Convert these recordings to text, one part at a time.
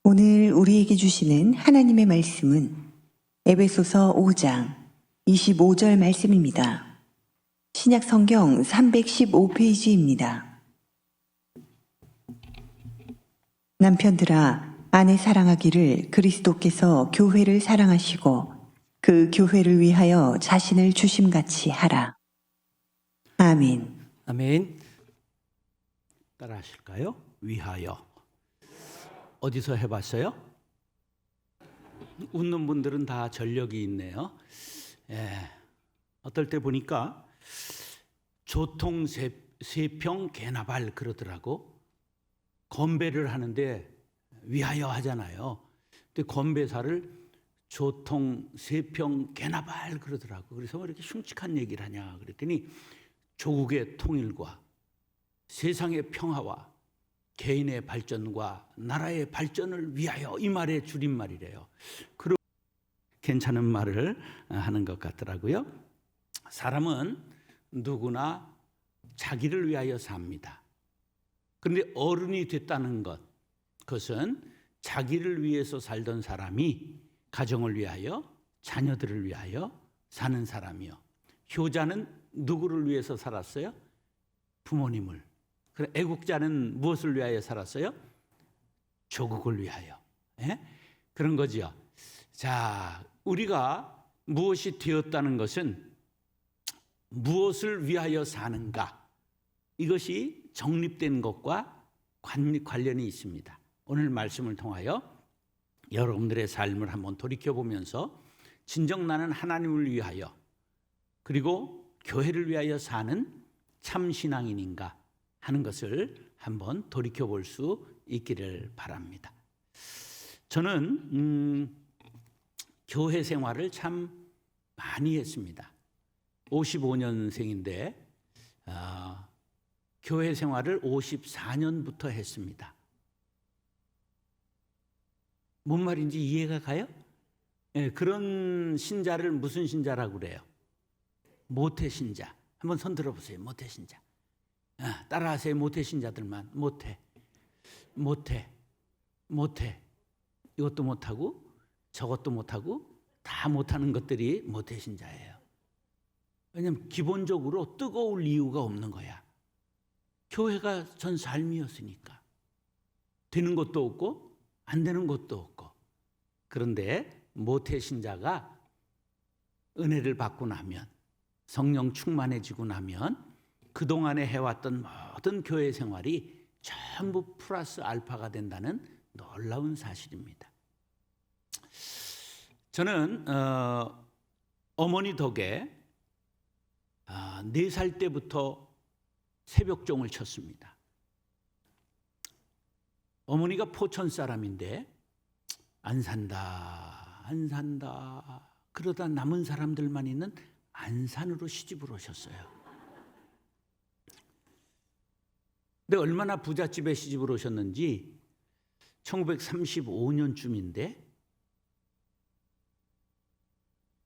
오늘 우리에게 주시는 하나님의 말씀은 에베소서 5장 25절 말씀입니다. 신약 성경 315페이지입니다. 남편들아, 아내 사랑하기를 그리스도께서 교회를 사랑하시고 그 교회를 위하여 자신을 주심같이 하라. 아멘. 아멘. 따라 하실까요? 위하여. 어디서 해봤어요? 웃는 분들은 다 전력이 있네요. 어떨 때 보니까 조통 세평 개나발 그러더라고. 건배를 하는데 위하여 하잖아요. 근데 건배사를 조통 세평 개나발 그러더라고. 그래서 왜 이렇게 흉측한 얘기를 하냐 그랬더니 조국의 통일과 세상의 평화와 개인의 발전과 나라의 발전을 위하여, 이 말의 줄임말이래요. 그리고 괜찮은 말을 하는 것 같더라고요. 사람은 누구나 자기를 위하여 삽니다. 그런데 어른이 됐다는 것, 그것은 자기를 위해서 살던 사람이 가정을 위하여, 자녀들을 위하여 사는 사람이요. 효자는 누구를 위해서 살았어요? 부모님을. 그럼 애국자는 무엇을 위하여 살았어요? 조국을 위하여. 그런 거지요. 자, 우리가 무엇이 되었다는 것은 무엇을 위하여 사는가, 이것이 정립된 것과 관련이 있습니다. 오늘 말씀을 통하여 여러분들의 삶을 한번 돌이켜보면서 진정 나는 하나님을 위하여 그리고 교회를 위하여 사는 참 신앙인인가 하는 것을 한번 돌이켜볼 수 있기를 바랍니다. 저는 교회 생활을 참 많이 했습니다. 55년생인데 교회 생활을 54년부터 했습니다. 뭔 말인지 이해가 가요? 그런 신자를 무슨 신자라고 그래요? 모태 신자. 한번 손 들어보세요. 모태 신자. 따라하세요. 모태 신자들만. 모태. 이것도 못하고 저것도 못하고 다 못하는 것들이 모태 신자예요. 왜냐하면 기본적으로 뜨거울 이유가 없는 거야. 교회가 전 삶이었으니까. 되는 것도 없고 안 되는 것도 없고. 그런데 모태 신자가 은혜를 받고 나면, 성령 충만해지고 나면 그동안에 해왔던 모든 교회 생활이 전부 플러스 알파가 된다는 놀라운 사실입니다. 저는 어머니 덕에 4살 때부터 새벽종을 쳤습니다. 어머니가 포천 사람인데 안 산다 그러다 남은 사람들만 있는 안산으로 시집을 오셨어요. 근데 얼마나 부잣집에 시집을 오셨는지 1935년쯤인데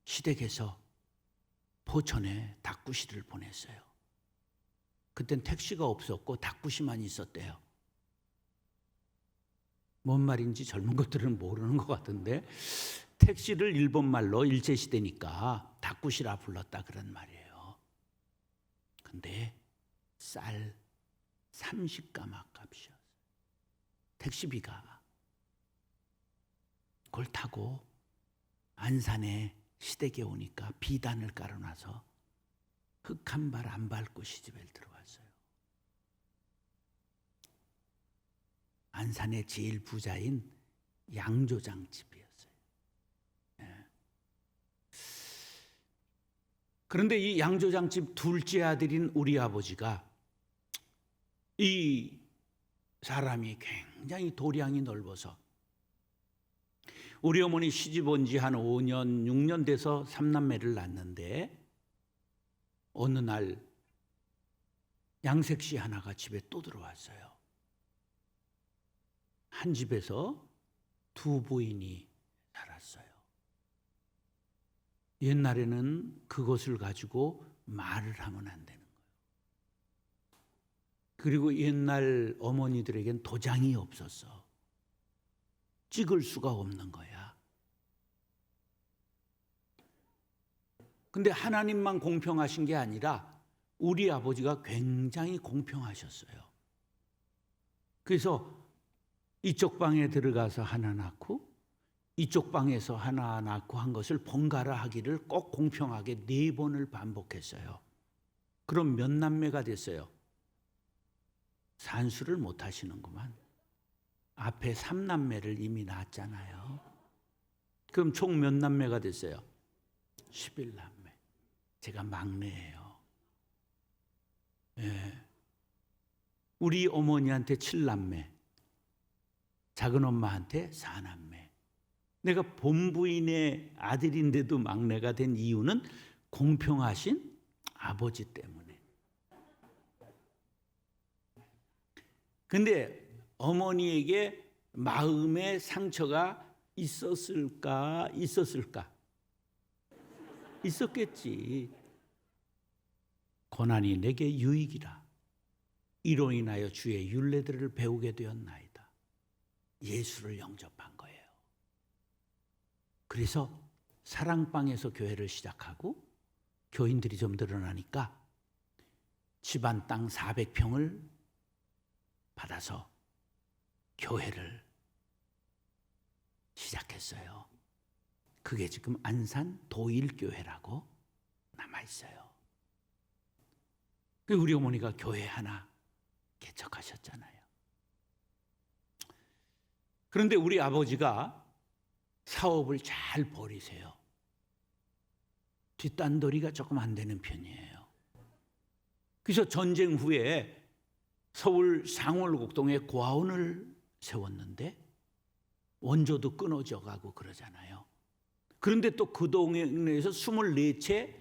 시댁에서 포천에 닭구시를 보냈어요. 그땐 택시가 없었고 닭구시만 있었대요. 뭔 말인지 젊은 것들은 모르는 것 같은데, 택시를 일본말로 일제시대니까 닭구시라 불렀다 그런 말이에요. 근데 쌀 30가마 값이었어요. 택시비가. 그걸 타고 안산에 시댁에 오니까 비단을 깔아놔서 흙 한 발 안 밟고 시집에 들어왔어요. 안산의 제일 부자인 양조장 집이었어요. 그런데 이 양조장 집 둘째 아들인 우리 아버지가, 이 사람이 굉장히 도량이 넓어서 우리 어머니 시집 온 지 한 5년, 6년 돼서 3남매를 낳았는데 어느 날 양색씨 하나가 집에 또 들어왔어요. 한 집에서 2부인이 살았어요. 옛날에는 그것을 가지고 말을 하면 안 되는 거예요. 그리고 옛날 어머니들에겐 도장이 없었어. 찍을 수가 없는 거야. 근데 하나님만 공평하신 게 아니라 우리 아버지가 굉장히 공평하셨어요. 그래서 이쪽 방에 들어가서 하나 낳고 이쪽 방에서 하나 낳고 한 것을 번갈아 하기를 꼭 공평하게 4번을 반복했어요. 그럼 몇 남매가 됐어요? 산수를 못 하시는구만. 앞에 3남매를 이미 낳았잖아요. 그럼 총 몇 남매가 됐어요? 11남매. 제가 막내예요. 예. 우리 어머니한테 7남매, 작은 엄마한테 4남매. 내가 본부인의 아들인데도 막내가 된 이유는 공평하신 아버지 때문에. 근데 어머니에게 마음의 상처가 있었을까? 있었겠지. 고난이 내게 유익이라. 이로 인하여 주의 율례들을 배우게 되었나이다. 예수를 영접한 거예요. 그래서 사랑방에서 교회를 시작하고 교인들이 좀 늘어나니까 집안 땅 400평을 받아서 교회를 시작했어요. 그게 지금 안산 도일교회라고 남아있어요. 우리 어머니가 교회 하나 개척하셨잖아요. 그런데 우리 아버지가 사업을 잘 벌이세요. 뒷단도리가 조금 안 되는 편이에요. 그래서 전쟁 후에 서울 상월곡동에 고아원을 세웠는데 원조도 끊어져 가고 그러잖아요. 그런데 또 그 동네에서 24채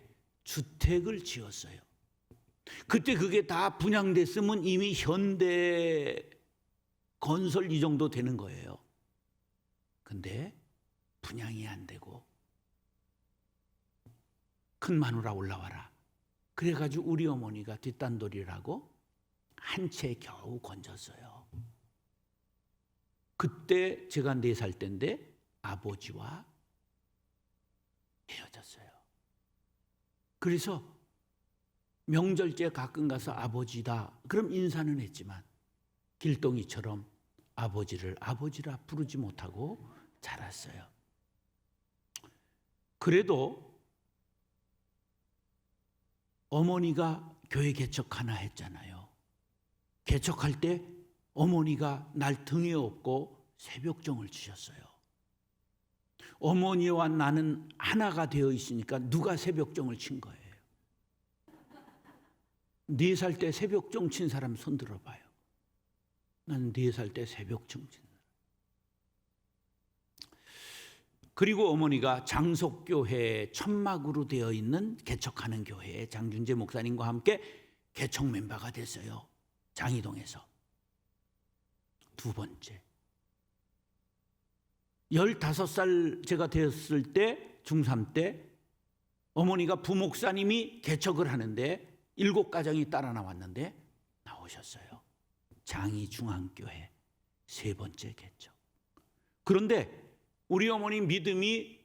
주택을 지었어요. 그때 그게 다 분양됐으면 이미 현대 건설 이 정도 되는 거예요. 근데 분양이 안 되고 큰 마누라 올라와라. 그래가지고 우리 어머니가 뒷단돌이라고 한 채 겨우 건졌어요. 그때 제가 4살 때인데 아버지와 헤어졌어요. 그래서 명절때 가끔 가서 아버지다. 그럼 인사는 했지만 길동이처럼 아버지를 아버지라 부르지 못하고 자랐어요. 그래도 어머니가 교회 개척하나 했잖아요. 개척할 때 어머니가 날 등에 업고 새벽정을 지셨어요. 어머니와 나는 하나가 되어 있으니까 누가 새벽정을 친 거예요. 4살 때 새벽정 친 사람 손 들어봐요. 난 4살 때 새벽정 친 사람. 그리고 어머니가 장속교회 천막으로 되어 있는 개척하는 교회에 장준재 목사님과 함께 개척 멤버가 됐어요. 장이동에서. 2번째. 15살 제가 되었을 때 중3 때 어머니가 부목사님이 개척을 하는데 7가정이 따라 나왔는데 나오셨어요. 장이중앙교회 3번째 개척. 그런데 우리 어머니 믿음이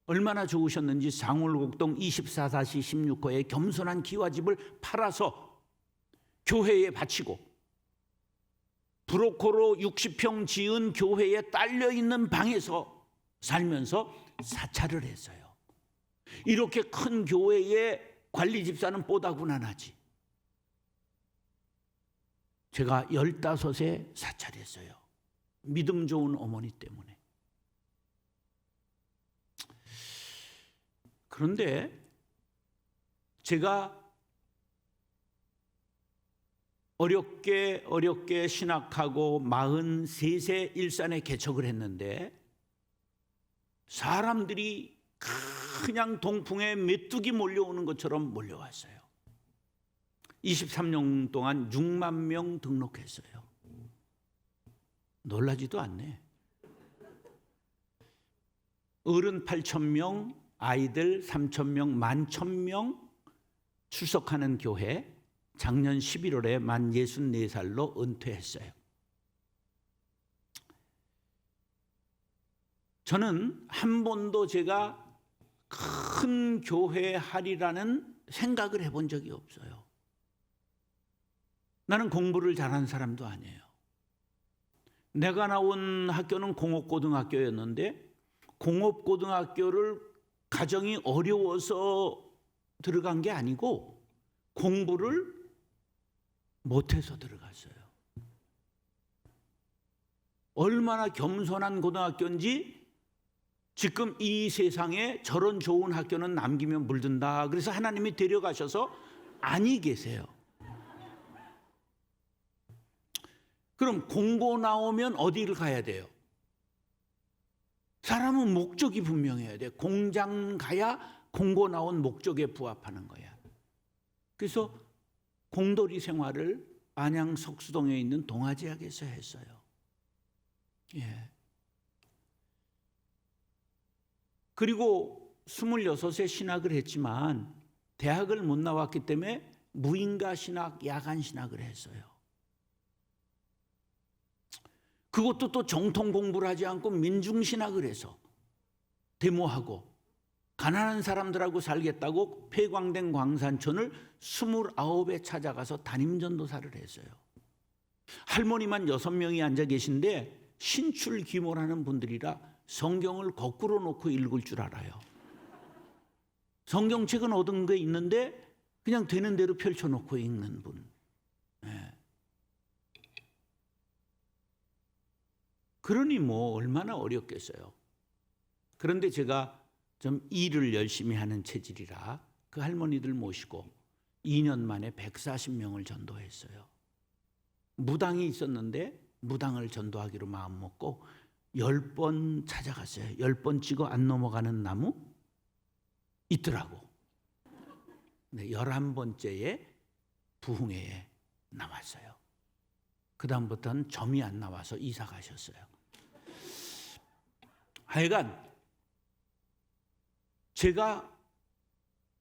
얼마나 좋으셨는지 상월곡동 24-16호의 겸손한 기와집을 팔아서 교회에 바치고 브로코로 60평 지은 교회에 딸려있는 방에서 살면서 사찰을 했어요. 이렇게 큰 교회의 관리 집사는 뽀다구나 나지. 제가 15에 사찰했어요. 믿음 좋은 어머니 때문에. 그런데 제가 어렵게 신학하고 43세 일산에 개척을 했는데 사람들이 그냥 동풍에 메뚜기 몰려오는 것처럼 몰려왔어요. 23년 동안 6만 명 등록했어요. 놀라지도 않네. 어른 8,000명, 아이들 3,000명, 11,000명 출석하는 교회 작년 11월에 만 64살로 은퇴했어요. 저는 한 번도 제가 큰 교회 하리라는 생각을 해본 적이 없어요. 나는 공부를 잘한 사람도 아니에요. 내가 나온 학교는 공업고등학교였는데 공업고등학교를 가정이 어려워서 들어간 게 아니고 공부를 못해서 들어갔어요. 얼마나 겸손한 고등학교인지 지금 이 세상에 저런 좋은 학교는 남기면 물든다. 그래서 하나님이 데려가셔서 안이 계세요. 그럼 공고 나오면 어디를 가야 돼요? 사람은 목적이 분명해야 돼. 공장 가야 공고 나온 목적에 부합하는 거야. 그래서 공돌이 생활을 안양 석수동에 있는 동아제약에서 했어요. 예. 그리고 26에 신학을 했지만 대학을 못 나왔기 때문에 무인가 신학, 야간 신학을 했어요. 그것도 또 정통 공부를 하지 않고 민중신학을 해서 데모하고 가난한 사람들하고 살겠다고 폐광된 광산촌을 29에 찾아가서 담임전도사를 했어요. 할머니만 6명이 앉아 계신데 신출귀몰하는 분들이라 성경을 거꾸로 놓고 읽을 줄 알아요. 성경책은 얻은 게 있는데 그냥 되는 대로 펼쳐놓고 읽는 분. 네. 그러니 뭐 얼마나 어렵겠어요. 그런데 제가 좀 일을 열심히 하는 체질이라 그 할머니들 모시고 2년 만에 140명을 전도했어요. 무당이 있었는데 무당을 전도하기로 마음먹고 10번 찾아갔어요. 10번 찍어 안 넘어가는 나무 있더라고. 네, 11번째에 부흥회에 나왔어요. 그 다음부터는 점이 안 나와서 이사 가셨어요. 하여간 제가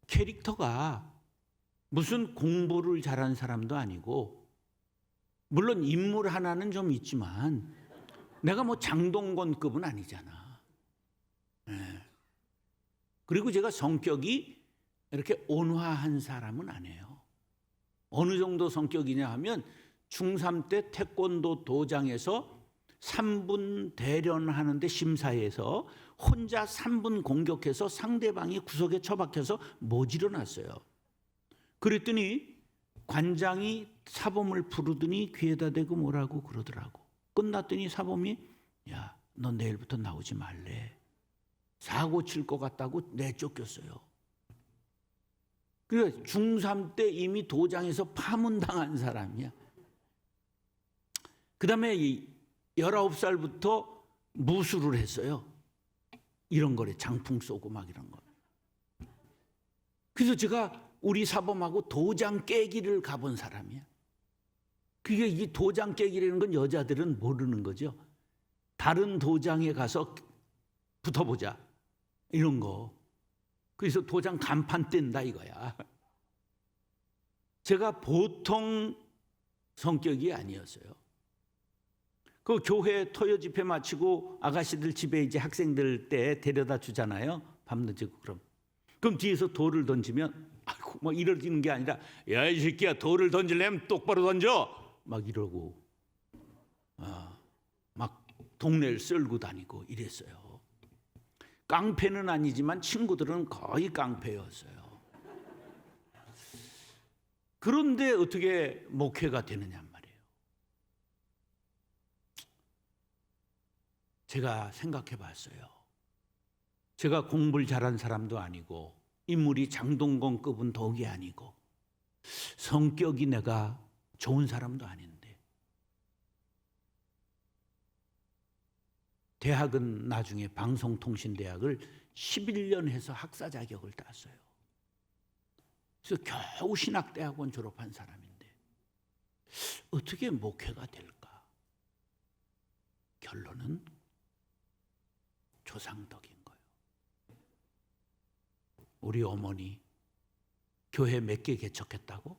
캐릭터가 무슨 공부를 잘한 사람도 아니고 물론 인물 하나는 좀 있지만 내가 뭐 장동건급은 아니잖아. 네. 그리고 제가 성격이 이렇게 온화한 사람은 아니에요. 어느 정도 성격이냐 하면 중3 때 태권도 도장에서 3분 대련하는데 심사에서 혼자 3분 공격해서 상대방이 구석에 처박혀서 못 일어났어요. 그랬더니 관장이 사범을 부르더니 귀에다 대고 뭐라고 그러더라고. 끝났더니 사범이 야, 너 내일부터 나오지 말래. 사고 칠 것 같다고 내쫓겼어요. 그래 중3 때 이미 도장에서 파문당한 사람이야. 그 다음에 19살부터 무술을 했어요. 이런 거래. 장풍 쏘고 막 이런 거. 그래서 제가 우리 사범하고 도장 깨기를 가본 사람이야. 그게 이 도장 깨기라는 건 여자들은 모르는 거죠. 다른 도장에 가서 붙어보자. 이런 거. 그래서 도장 간판 뗀다 이거야. 제가 보통 성격이 아니었어요. 그 교회 토요 집회 마치고 아가씨들 집에 이제 학생들 때 데려다 주잖아요. 밤늦고 그럼 뒤에서 돌을 던지면 아이고 뭐 이러지는 게 아니라 야 이 새끼야 돌을 던질려면 똑바로 던져 막 이러고 막 동네를 쓸고 다니고 이랬어요. 깡패는 아니지만 친구들은 거의 깡패였어요. 그런데 어떻게 목회가 되느냐 말이에요. 제가 생각해 봤어요. 제가 공부를 잘한 사람도 아니고 인물이 장동건급은 덕이 아니고 성격이 내가 좋은 사람도 아닌데 대학은 나중에 방송통신대학을 11년 해서 학사 자격을 땄어요. 그래서 겨우 신학대학원 졸업한 사람인데 어떻게 목회가 될까? 결론은 조상덕인 거예요. 우리 어머니 교회 몇 개 개척했다고?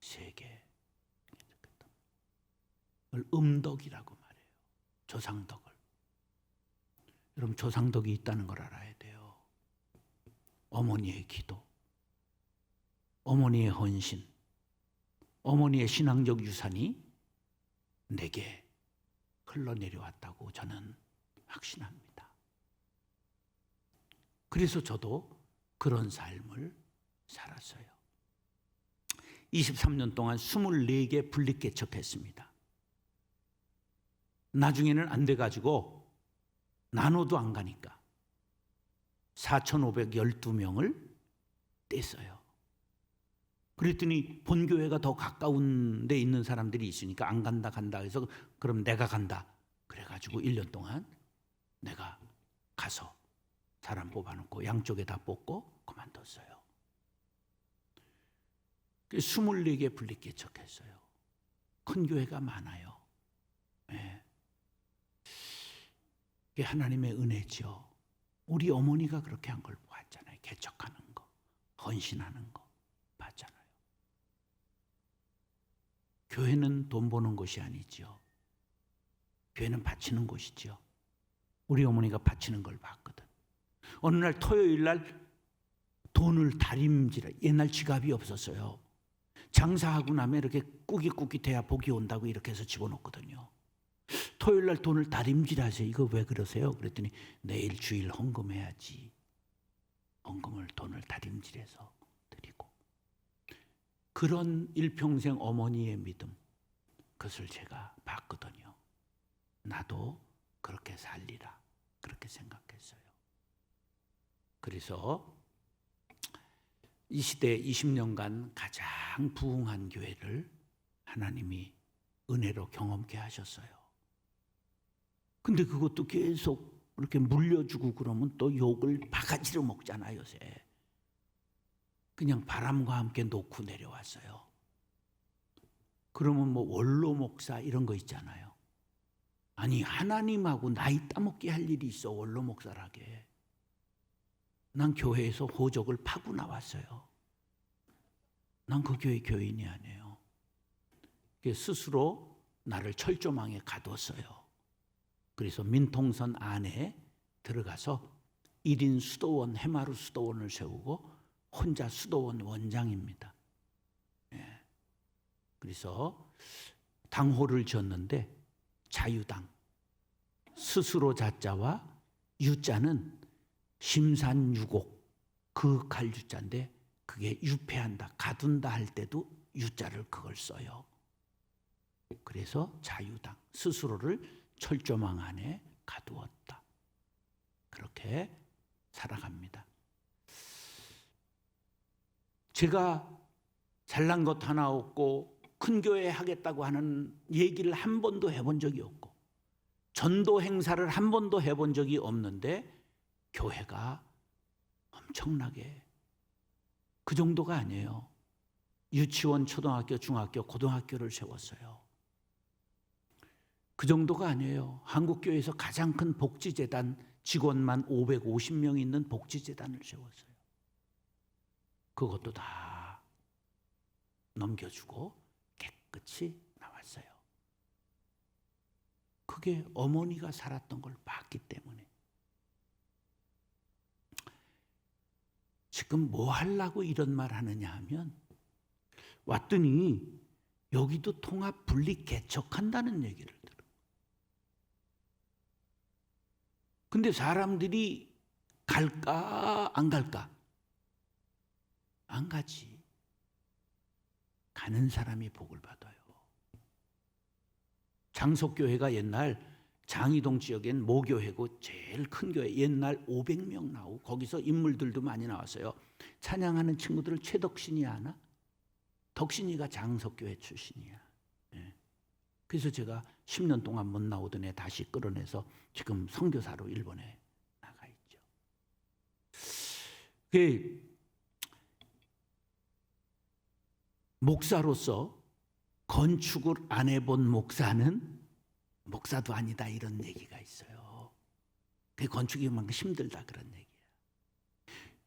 3개 개척했다. 그걸 음덕이라고 말해요. 조상덕을. 여러분 조상덕이 있다는 걸 알아야 돼요. 어머니의 기도, 어머니의 헌신, 어머니의 신앙적 유산이 내게 흘러내려왔다고 저는 확신합니다. 그래서 저도 그런 삶을 살았어요. 23년 동안 24개 분립개척했습니다. 나중에는 안 돼가지고 나눠도 안 가니까 4,512명을 뗐어요. 그랬더니 본교회가 더 가까운 데 있는 사람들이 있으니까 안 간다 해서 그럼 내가 간다. 그래가지고 1년 동안 내가 가서 사람 뽑아놓고 양쪽에 다 뽑고 그만뒀어요. 24개 분립개척했어요. 큰 교회가 많아요. 네. 이게 하나님의 은혜죠. 우리 어머니가 그렇게 한 걸 봤잖아요. 개척하는 거, 헌신하는 거 봤잖아요. 교회는 돈 버는 곳이 아니죠. 교회는 바치는 곳이죠. 우리 어머니가 바치는 걸 봤거든. 어느 날 토요일 날 돈을 다림질해. 옛날 지갑이 없었어요. 장사하고 나면 이렇게 꾸깃꾸깃 돼야 복이 온다고 이렇게 해서 집어넣거든요. 토요일 날 돈을 다림질하세요. 이거 왜 그러세요? 그랬더니 내일 주일 헌금해야지. 헌금을 돈을 다림질해서 드리고. 그런 일평생 어머니의 믿음, 그것을 제가 봤거든요. 나도 그렇게 살리라, 그렇게 생각했어요. 그래서 이 시대 20년간 가장 부흥한 교회를 하나님이 은혜로 경험케 하셨어요. 근데 그것도 계속 이렇게 물려주고 그러면 또 욕을 바가지로 먹잖아요, 요새. 그냥 바람과 함께 놓고 내려왔어요. 그러면 뭐 원로 목사 이런 거 있잖아요. 아니, 하나님하고 나이 따먹게 할 일이 있어, 원로 목사라게. 난 교회에서 호적을 파고 나왔어요. 난 그 교회 교인이 아니에요. 스스로 나를 철조망에 가뒀어요. 그래서 민통선 안에 들어가서 1인 수도원, 해마루 수도원을 세우고 혼자 수도원 원장입니다. 예. 그래서 당호를 지었는데 자유당, 스스로 자자와 유자는 심산유곡, 그윽할 유자인데 그게 유폐한다, 가둔다 할 때도 유자를 그걸 써요. 그래서 자유당, 스스로를 철조망 안에 가두었다. 그렇게 살아갑니다. 제가 잘난 것 하나 없고 큰 교회 하겠다고 하는 얘기를 한 번도 해본 적이 없고 전도 행사를 한 번도 해본 적이 없는데 교회가 엄청나게, 그 정도가 아니에요. 유치원, 초등학교, 중학교, 고등학교를 세웠어요. 그 정도가 아니에요. 한국교회에서 가장 큰 복지재단, 직원만 550명 있는 복지재단을 세웠어요. 그것도 다 넘겨주고 깨끗이 나왔어요. 그게 어머니가 살았던 걸 봤기 때문에. 지금 뭐 하려고 이런 말 하느냐 하면, 왔더니 여기도 통합 분립 개척한다는 얘기를 들어요. 근데 사람들이 갈까 안 갈까? 안 가지. 가는 사람이 복을 받아요. 장석교회가 옛날 장이동 지역엔 모교회고 제일 큰 교회, 옛날 500명 나오고 거기서 인물들도 많이 나왔어요. 찬양하는 친구들을 최덕신이 아나? 덕신이가 장석교회 출신이야. 예. 그래서 제가 10년 동안 못 나오던 애 다시 끌어내서 지금 선교사로 일본에 나가 있죠. 목사로서 건축을 안 해본 목사는 목사도 아니다, 이런 얘기가 있어요. 그 건축이 막 힘들다, 그런 얘기야.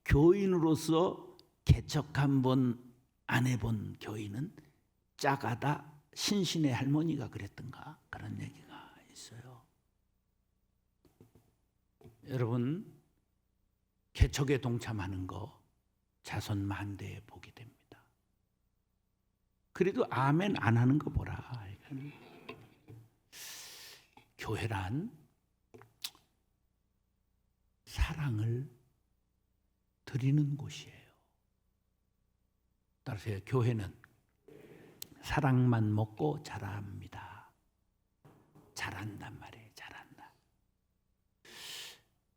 교인으로서 개척 한 번 안 해본 교인은 짜가다, 신신의 할머니가 그랬던가, 그런 얘기가 있어요. 여러분 개척에 동참하는 거 자손 만대에 복이 됩니다. 그래도 아멘 안 하는 거 보라. 교회란 사랑을 드리는 곳이에요. 따라서 교회는 사랑만 먹고 자랍니다. 자란단 말이에요. 자란다.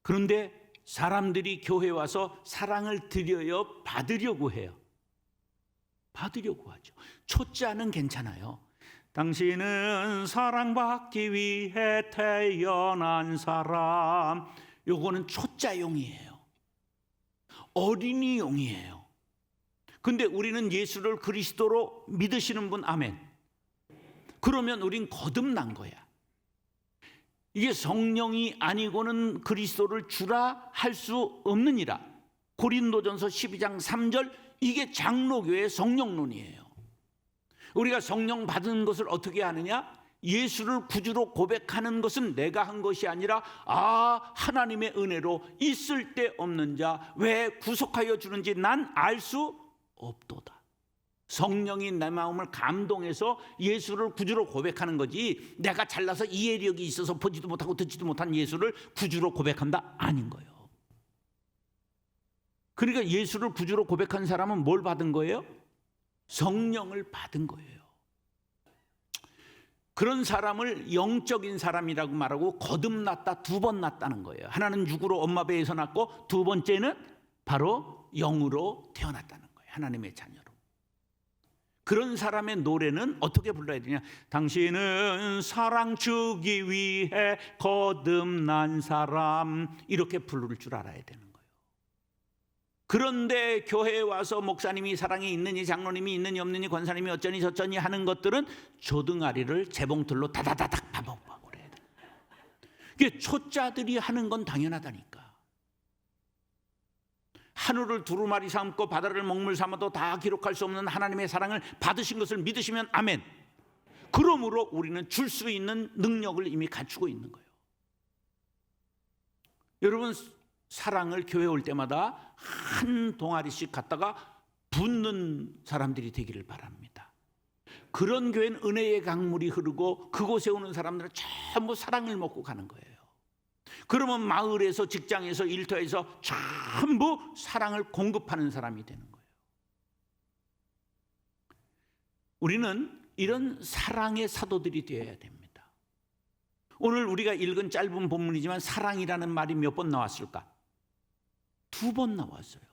그런데 사람들이 교회에 와서 사랑을 드려요? 받으려고 해요? 받으려고 하죠. 초짜는 괜찮아요. 당신은 사랑받기 위해 태어난 사람. 요거는 초짜용이에요. 어린이용이에요. 근데 우리는 예수를 그리스도로 믿으시는 분 아멘. 그러면 우린 거듭난 거야. 이게 성령이 아니고는 그리스도를 주라 할 수 없느니라. 고린도전서 12장 3절, 이게 장로교의 성령론이에요. 우리가 성령 받은 것을 어떻게 하느냐? 예수를 구주로 고백하는 것은 내가 한 것이 아니라 하나님의 은혜로 있을 데 없는 자 왜 구속하여 주는지 난 알 수 없도다. 성령이 내 마음을 감동해서 예수를 구주로 고백하는 거지, 내가 잘나서 이해력이 있어서 보지도 못하고 듣지도 못한 예수를 구주로 고백한다? 아닌 거예요. 그러니까 예수를 구주로 고백한 사람은 뭘 받은 거예요? 성령을 받은 거예요. 그런 사람을 영적인 사람이라고 말하고 거듭났다, 2번 났다는 거예요. 하나는 육으로 엄마 배에서 났고 두 번째는 바로 영으로 태어났다는 거예요. 하나님의 자녀로. 그런 사람의 노래는 어떻게 불러야 되냐? 당신은 사랑 주기 위해 거듭난 사람, 이렇게 부를 줄 알아야 되는 거예요. 그런데 교회에 와서 목사님이 사랑이 있느니, 장로님이 있느니 없느니, 권사님이 어쩌니 저쩌니 하는 것들은 조등아리를 재봉틀로 다다다닥 파먹고 그래야 돼. 이게 초짜들이 하는 건 당연하다니까. 하늘을 두루마리 삼고 바다를 먹물 삼아도 다 기록할 수 없는 하나님의 사랑을 받으신 것을 믿으시면 아멘. 그러므로 우리는 줄 수 있는 능력을 이미 갖추고 있는 거예요. 여러분, 사랑을 교회 올 때마다 한 동아리씩 갖다가 붓는 사람들이 되기를 바랍니다. 그런 교회는 은혜의 강물이 흐르고 그곳에 오는 사람들은 전부 사랑을 먹고 가는 거예요. 그러면 마을에서, 직장에서, 일터에서 전부 사랑을 공급하는 사람이 되는 거예요. 우리는 이런 사랑의 사도들이 되어야 됩니다. 오늘 우리가 읽은 짧은 본문이지만 사랑이라는 말이 몇 번 나왔을까? 2번 나왔어요.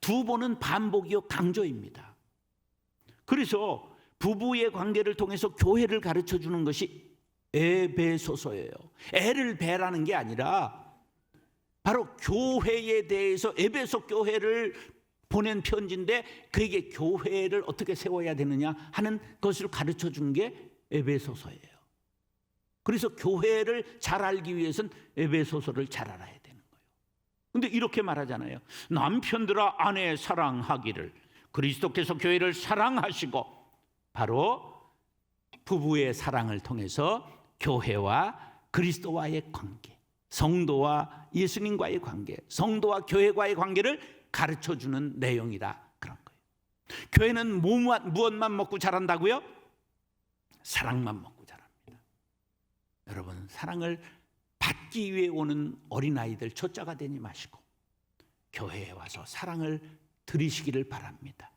2번은 반복이요 강조입니다. 그래서 부부의 관계를 통해서 교회를 가르쳐 주는 것이 에베소서예요. 애를 배라는 게 아니라 바로 교회에 대해서 에베소 교회를 보낸 편지인데, 그에게 교회를 어떻게 세워야 되느냐 하는 것을 가르쳐 준 게 에베소서예요. 그래서 교회를 잘 알기 위해서는 에베소서를 잘 알아야 되는 거예요. 근데 이렇게 말하잖아요. 남편들아 아내 사랑하기를 그리스도께서 교회를 사랑하시고, 바로 부부의 사랑을 통해서 교회와 그리스도와의 관계, 성도와 예수님과의 관계, 성도와 교회과의 관계를 가르쳐주는 내용이라 그런 거예요. 교회는 무엇만 먹고 자란다고요? 사랑만 먹고 자랍니다. 여러분, 사랑을 받기 위해 오는 어린아이들 초짜가 되지 마시고 교회에 와서 사랑을 드리시기를 바랍니다.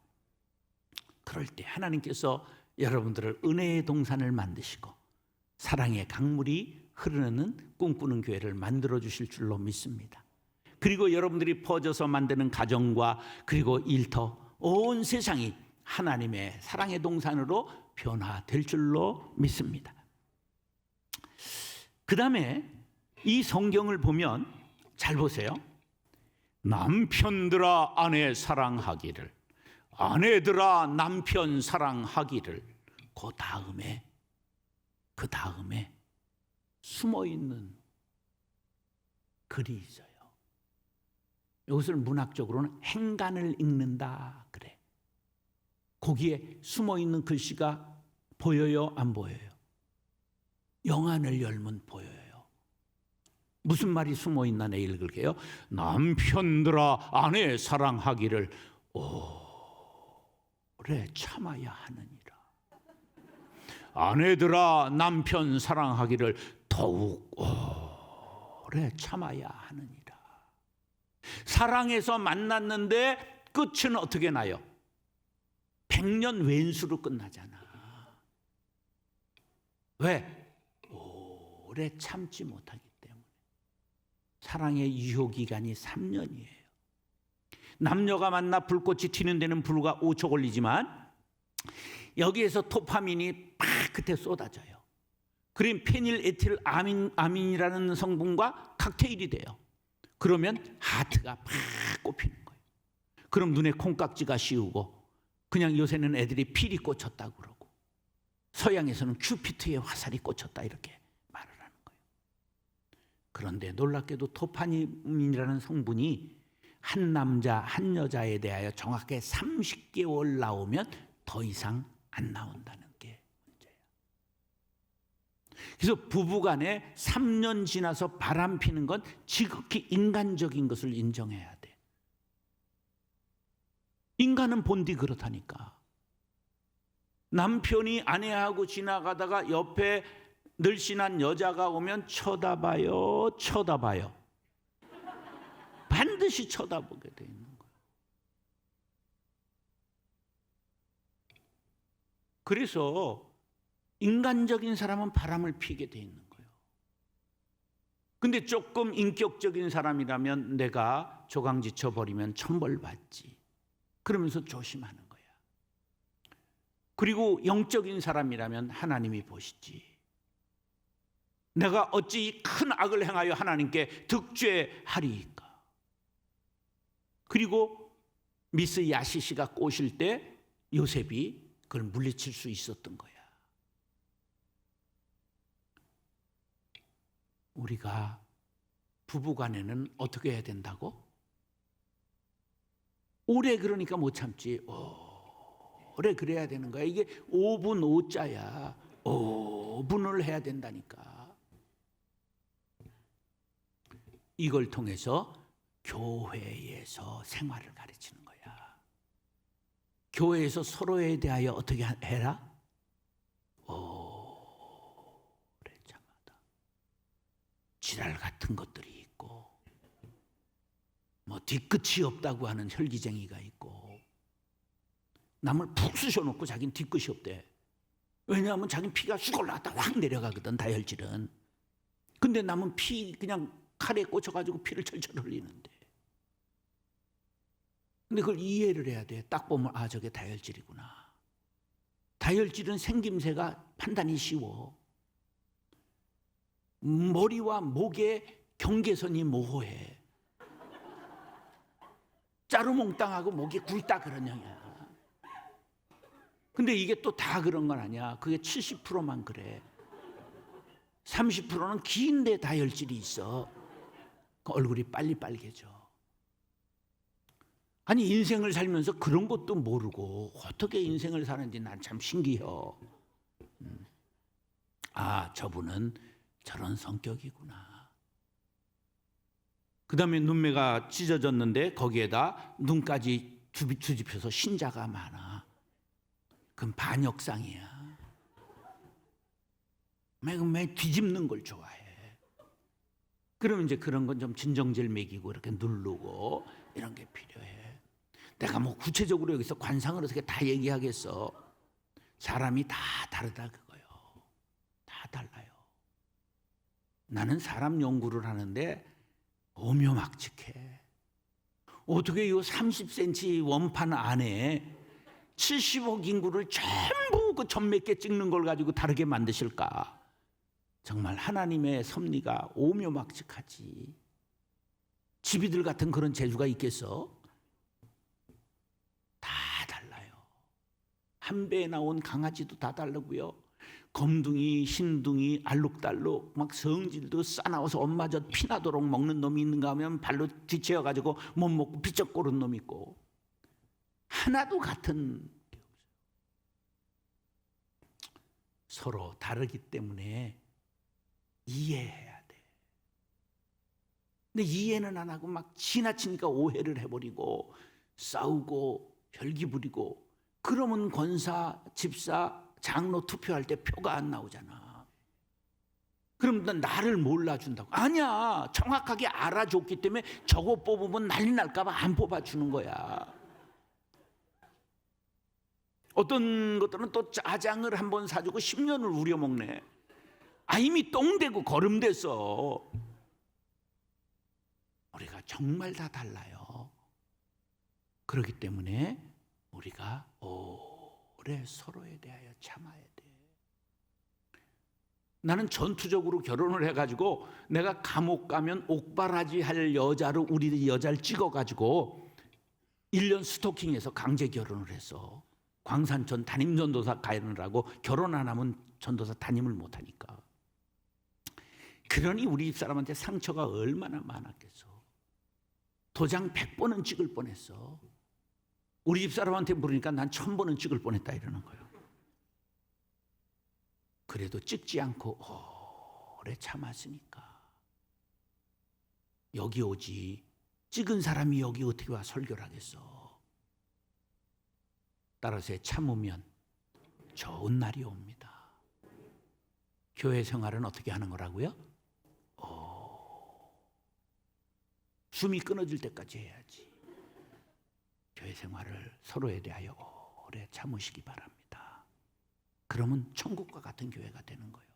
그럴 때 하나님께서 여러분들을 은혜의 동산을 만드시고 사랑의 강물이 흐르는 꿈꾸는 교회를 만들어 주실 줄로 믿습니다. 그리고 여러분들이 퍼져서 만드는 가정과 그리고 일터, 온 세상이 하나님의 사랑의 동산으로 변화될 줄로 믿습니다. 그 다음에 이 성경을 보면 잘 보세요. 남편들아 아내 사랑하기를, 아내들아 남편 사랑하기를. 그 다음에 숨어있는 글이 있어요. 이것을 문학적으로는 행간을 읽는다 그래. 거기에 숨어있는 글씨가 보여요, 안 보여요? 영안을 열면 보여요. 무슨 말이 숨어 있나 내가 읽을게요. 남편들아 아내 사랑하기를 오래 참아야 하느니라. 아내들아 남편 사랑하기를 더욱 오래 참아야 하느니라. 사랑해서 만났는데 끝은 어떻게 나요? 100년 왼수로 끝나잖아. 왜? 오래 참지 못하기 때문에. 사랑의 유효기간이 3년이에요. 남녀가 만나 불꽃이 튀는 데는 불과 5초 걸리지만 여기에서 도파민이 팍 그때 쏟아져요. 그럼 페닐에틸 아민이라는 성분과 칵테일이 돼요. 그러면 하트가 팍 꼽히는 거예요. 그럼 눈에 콩깍지가 씌우고, 그냥 요새는 애들이 필이 꽂혔다고 그러고, 서양에서는 큐피트의 화살이 꽂혔다 이렇게 말을 하는 거예요. 그런데 놀랍게도 도파민이라는 성분이 한 남자 한 여자에 대하여 정확하게 30개월 나오면 더 이상 안 나온다는 게 문제예요. 그래서 부부간에 3년 지나서 바람 피는 건 지극히 인간적인 것을 인정해야 돼. 인간은 본디 그렇다니까. 남편이 아내하고 지나가다가 옆에 늘씬한 여자가 오면 쳐다봐요. 반드시 쳐다보게 돼 있는 거예요. 그래서 인간적인 사람은 바람을 피게 돼 있는 거예요. 근데 조금 인격적인 사람이라면 내가 조강지쳐 버리면 천벌받지. 그러면서 조심하는 거야. 그리고 영적인 사람이라면 하나님이 보시지. 내가 어찌 큰 악을 행하여 하나님께 득죄하리이까. 그리고 미스 야시시가 꼬실 때 요셉이 그걸 물리칠 수 있었던 거야. 우리가 부부간에는 어떻게 해야 된다고? 오래 그러니까 못 참지. 오래 그래야 되는 거야. 이게 5분 5자야. 5분을 해야 된다니까. 이걸 통해서 교회에서 생활을 가르치는 거야. 교회에서 서로에 대하여 어떻게 해라? 오래 참아다. 지랄 같은 것들이 있고, 뭐 뒤끝이 없다고 하는 혈기쟁이가 있고, 남을 푹 쑤셔놓고 자기는 뒤끝이 없대. 왜냐하면 자기는 피가 쑥 올라갔다 확 내려가거든, 다혈질은. 근데 남은 피 그냥 칼에 꽂혀가지고 피를 철철 흘리는데. 근데 그걸 이해를 해야 돼. 딱 보면 아, 저게 다혈질이구나. 다혈질은 생김새가 판단이 쉬워. 머리와 목의 경계선이 모호해. 짜루몽땅하고 목이 굵다 그런 형이야. 근데 이게 또 다 그런 건 아니야. 그게 70%만 그래. 30%는 긴데 다혈질이 있어. 그 얼굴이 빨리 빨개져. 아니, 인생을 살면서 그런 것도 모르고 어떻게 인생을 사는지 난 참 신기해요. 아, 저분은 저런 성격이구나. 그 다음에 눈매가 찢어졌는데 거기에다 눈까지 뒤집혀서 신자가 많아. 그건 반역상이야. 매일 뒤집는 걸 좋아해. 그러면 이제 그런 건 좀 진정제를 먹이고 이렇게 누르고 이런 게 필요해. 내가 뭐 구체적으로 여기서 관상을 어떻게 다 얘기하겠어. 사람이 다 다르다 그거요. 다 달라요. 나는 사람 연구를 하는데 오묘막측해. 어떻게 이 30cm 원판 안에 70억 인구를 전부 그 점 몇 개 찍는 걸 가지고 다르게 만드실까? 정말 하나님의 섭리가 오묘막측하지. 지비들 같은 그런 재주가 있겠어? 다 달라요. 한 배에 나온 강아지도 다 다르고요. 검둥이, 흰둥이, 알록달록 막 성질도 싸나워서 엄마 젖 피나도록 먹는 놈이 있는가 하면 발로 뒤채워가지고 못 먹고 비쩍 고른 놈이 있고, 하나도 같은 게 없어요. 서로 다르기 때문에 이해해야 돼. 근데 이해는 안 하고 막 지나치니까 오해를 해버리고 싸우고 혈기 부리고, 그러면 권사, 집사, 장로 투표할 때 표가 안 나오잖아. 그럼 나를 몰라준다고? 아니야, 정확하게 알아줬기 때문에 저거 뽑으면 난리 날까 봐 안 뽑아주는 거야. 어떤 것들은 또 짜장을 한번 사주고 10년을 우려먹네. 이미 똥되고 거름됐어. 우리가 정말 다 달라요. 그렇기 때문에 우리가 오래 서로에 대하여 참아야 돼. 나는 전투적으로 결혼을 해가지고 내가 감옥 가면 옥바라지 할 여자로 우리 여자를 찍어가지고 1년 스토킹해서 강제 결혼을 했어. 광산천 담임전도사 가느라고 결혼 안 하면 전도사 담임을 못하니까. 그러니 우리 집사람한테 상처가 얼마나 많았겠어. 도장 100번은 찍을 뻔했어. 우리 집사람한테 물으니까 난 1000번은 찍을 뻔했다 이러는 거예요. 그래도 찍지 않고 오래 참았으니까 여기 오지. 찍은 사람이 여기 어떻게 와 설교를 하겠어. 따라서 참으면 좋은 날이 옵니다. 교회 생활은 어떻게 하는 거라고요? 숨이 끊어질 때까지 해야지. 교회 생활을 서로에 대하여 오래 참으시기 바랍니다. 그러면 천국과 같은 교회가 되는 거예요.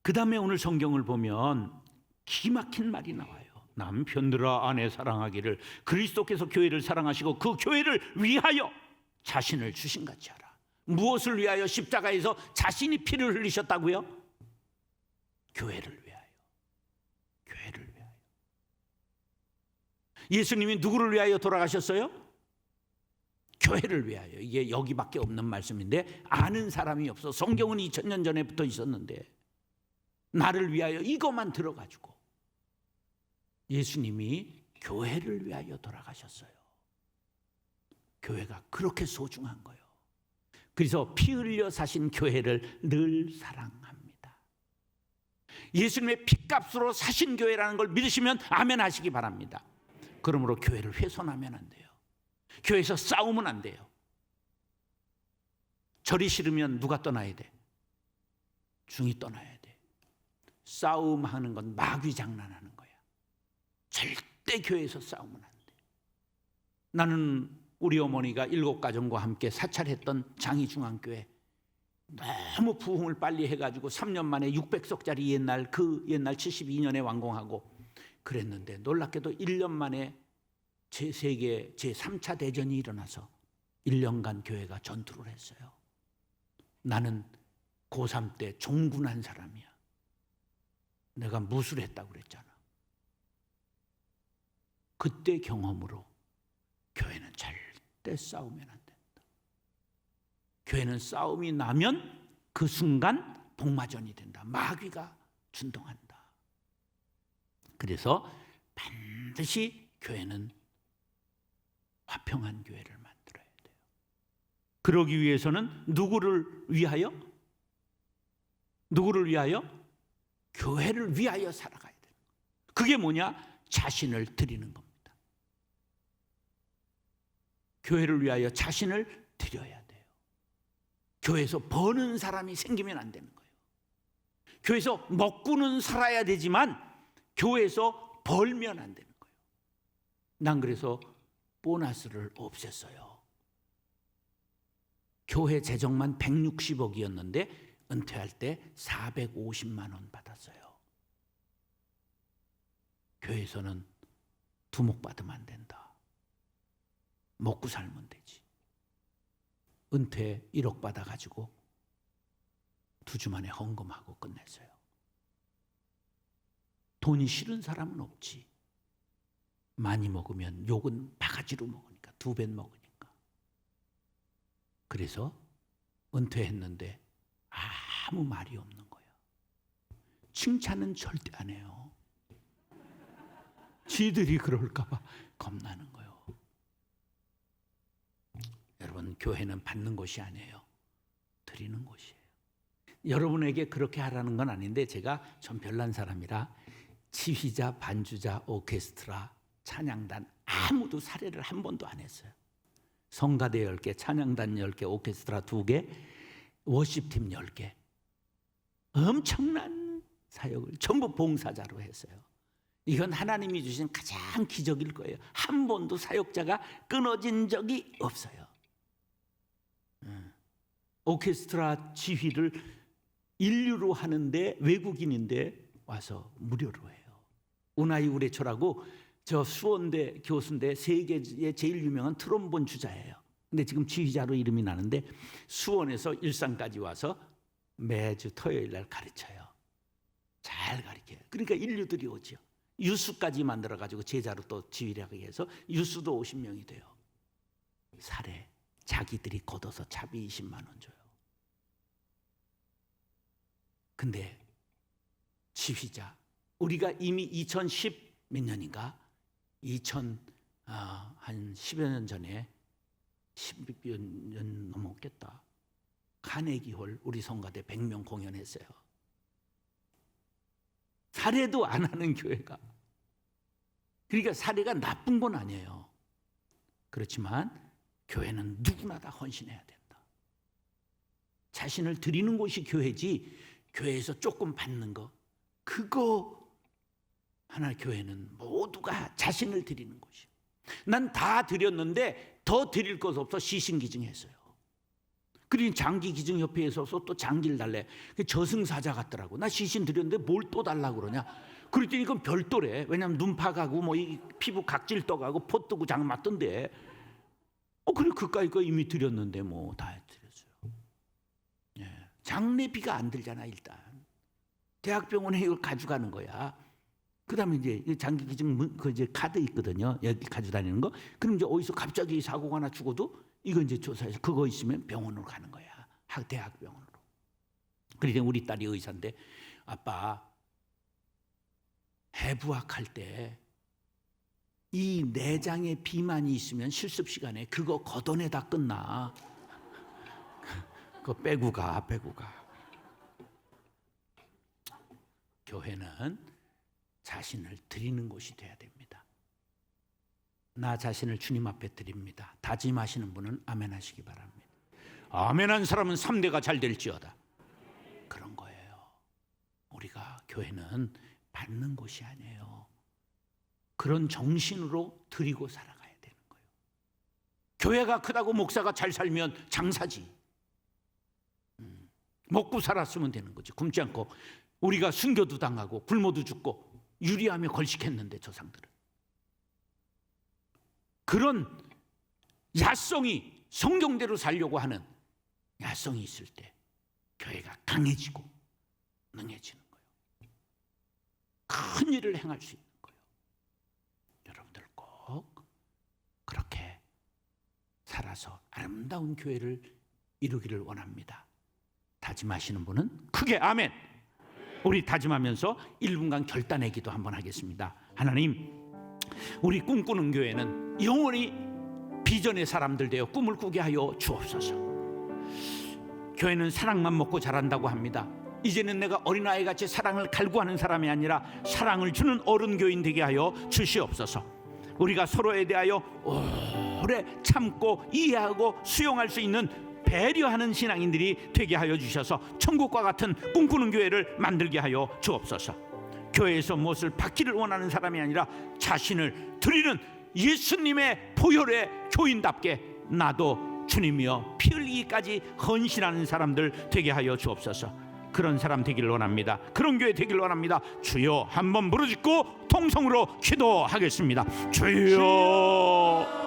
그 다음에 오늘 성경을 보면 기막힌 말이 나와요. 남편들아 아내 사랑하기를 그리스도께서 교회를 사랑하시고 그 교회를 위하여 자신을 주신 같이 하라. 무엇을 위하여 십자가에서 자신이 피를 흘리셨다고요? 교회를 위하여. 교회를 위하여. 예수님이 누구를 위하여 돌아가셨어요? 교회를 위하여. 이게 여기밖에 없는 말씀인데 아는 사람이 없어. 성경은 2000년 전에부터 있었는데 나를 위하여 이것만 들어가지고 예수님이 교회를 위하여 돌아가셨어요. 교회가 그렇게 소중한 거예요. 그래서 피 흘려 사신 교회를 늘 사랑합니다. 예수님의 피값으로 사신 교회라는 걸 믿으시면 아멘 하시기 바랍니다. 그러므로 교회를 훼손하면 안 돼요. 교회에서 싸우면 안 돼요. 절이 싫으면 누가 떠나야 돼? 중이 떠나야 돼. 싸움하는 건 마귀 장난하는 거야. 절대 교회에서 싸우면 안 돼. 나는 우리 어머니가 7가정과 함께 사찰했던 장희중앙교회 너무 부흥을 빨리 해가지고 3년 만에 600석짜리 옛날 72년에 완공하고 그랬는데 놀랍게도 1년 만에 제3차 대전이 일어나서 1년간 교회가 전투를 했어요. 나는 고3 때 종군한 사람이야. 내가 무술했다고 그랬잖아. 그때 경험으로 교회는 절대 싸우면 안 된다. 교회는 싸움이 나면 그 순간 복마전이 된다. 마귀가 준동한다. 그래서 반드시 교회는 화평한 교회를 만들어야 돼요. 그러기 위해서는 누구를 위하여? 누구를 위하여? 교회를 위하여 살아가야 돼요. 그게 뭐냐? 자신을 드리는 겁니다. 교회를 위하여 자신을 드려야 돼요. 교회에서 버는 사람이 생기면 안 되는 거예요. 교회에서 먹고는 살아야 되지만 교회에서 벌면 안 되는 거예요. 난 그래서 보너스를 없앴어요. 교회 재정만 160억이었는데 은퇴할 때 450만 원 받았어요. 교회에서는 두목 받으면 안 된다. 먹고 살면 되지. 은퇴 1억 받아가지고 2주 만에 헌금하고 끝냈어요. 돈이 싫은 사람은 없지. 많이 먹으면 욕은 바가지로 먹으니까 2배 먹으니까. 그래서 은퇴했는데 아무 말이 없는 거야. 칭찬은 절대 안 해요. 지들이 그럴까 봐 겁나는 거예요. 여러분, 교회는 받는 곳이 아니에요. 드리는 곳이에요. 여러분에게 그렇게 하라는 건 아닌데 제가 좀 별난 사람이라 지휘자, 반주자, 오케스트라, 찬양단 아무도 사례를 한 번도 안 했어요. 성가대 10개, 찬양단 10개, 오케스트라 2개, 워십팀 10개. 엄청난 사역을 전부 봉사자로 했어요. 이건 하나님이 주신 가장 기적일 거예요. 한 번도 사역자가 끊어진 적이 없어요. 오케스트라 지휘를 인류로 하는데 외국인인데 와서 무료로 해요. 우나이 우레초라고 저 수원대 교수인데 세계에 제일 유명한 트롬본 주자예요. 근데 지금 지휘자로 이름이 나는데 수원에서 일산까지 와서 매주 토요일 날 가르쳐요. 잘 가르쳐요. 그러니까 인류들이 오죠. 유수까지 만들어가지고 제자로 또 지휘를 하게 해서 유수도 50명이 돼요. 사례 자기들이 걷어서 차비 20만 원 줘요. 근데 지휘자 우리가 이미 2010 몇 년인가 한 10여 년 전에 10여 년 넘었겠다. 카네기홀 우리 성가대 100명 공연했어요. 사례도 안 하는 교회가. 그러니까 사례가 나쁜 건 아니에요. 그렇지만 교회는 누구나 다 헌신해야 된다. 자신을 드리는 곳이 교회지 교회에서 조금 받는 거 그거 하나 교회는 모두가 자신을 드리는 곳이에요. 난 다 드렸는데 더 드릴 것 없어 시신기증했어요. 그러니 장기기증협회에서 또 장기를 달래. 저승사자 같더라고. 나 시신 드렸는데 뭘 또 달라고 그러냐. 그랬더니 이건 별도래. 왜냐하면 눈파 가고 뭐 이 피부 각질 떠가고 포 뜨고 장 맞던데. 그래 그까이 거 이미 드렸는데 뭐 다 드렸어요. 예. 장례비가 안 들잖아 일단. 대학병원에 이걸 가져가는 거야. 그다음에 이제 장기기증 그 이제 카드 있거든요. 여기 가져다니는 거. 그럼 이제 어디서 갑자기 사고가 하나 죽어도 이거 이제 조사해서 그거 있으면 병원으로 가는 거야. 대학병원으로. 그러니까 우리 딸이 의사인데 아빠 해부학할 때 이 내장에 비만이 있으면 실습 시간에 그거 걷어내다 끝나. 그거 빼고 가. 교회는 자신을 드리는 곳이 돼야 됩니다. 나 자신을 주님 앞에 드립니다. 다짐하시는 분은 아멘 하시기 바랍니다. 아멘한 사람은 3대가 잘 될지어다. 그런 거예요. 우리가 교회는 받는 곳이 아니에요. 그런 정신으로 드리고 살아가야 되는 거예요. 교회가 크다고 목사가 잘 살면 장사지. 먹고 살았으면 되는 거지. 굶지 않고 우리가 순교도 당하고 굶어도 죽고 유리하며 걸식했는데 조상들은. 그런 야성이 성경대로 살려고 하는 야성이 있을 때 교회가 강해지고 능해지는 거예요. 큰 일을 행할 수 있는 거예요. 여러분들 꼭 그렇게 살아서 아름다운 교회를 이루기를 원합니다. 다짐하시는 분은 크게 아멘. 우리 다짐하면서 1분간 결단의 기도 한번 하겠습니다. 하나님, 우리 꿈꾸는 교회는 영원히 비전의 사람들 되어 꿈을 꾸게 하여 주옵소서. 교회는 사랑만 먹고 자란다고 합니다. 이제는 내가 어린아이같이 사랑을 갈구하는 사람이 아니라 사랑을 주는 어른 교인 되게 하여 주시옵소서. 우리가 서로에 대하여 오래 참고 이해하고 수용할 수 있는 배려하는 신앙인들이 되게 하여 주셔서 천국과 같은 꿈꾸는 교회를 만들게 하여 주옵소서. 교회에서 무엇을 받기를 원하는 사람이 아니라 자신을 드리는 예수님의 보혈의 교인답게 나도 주님이여 피 흘리기까지 헌신하는 사람들 되게 하여 주옵소서. 그런 사람 되기를 원합니다. 그런 교회 되기를 원합니다. 주여 한번 부르짖고 통성으로 기도하겠습니다. 주여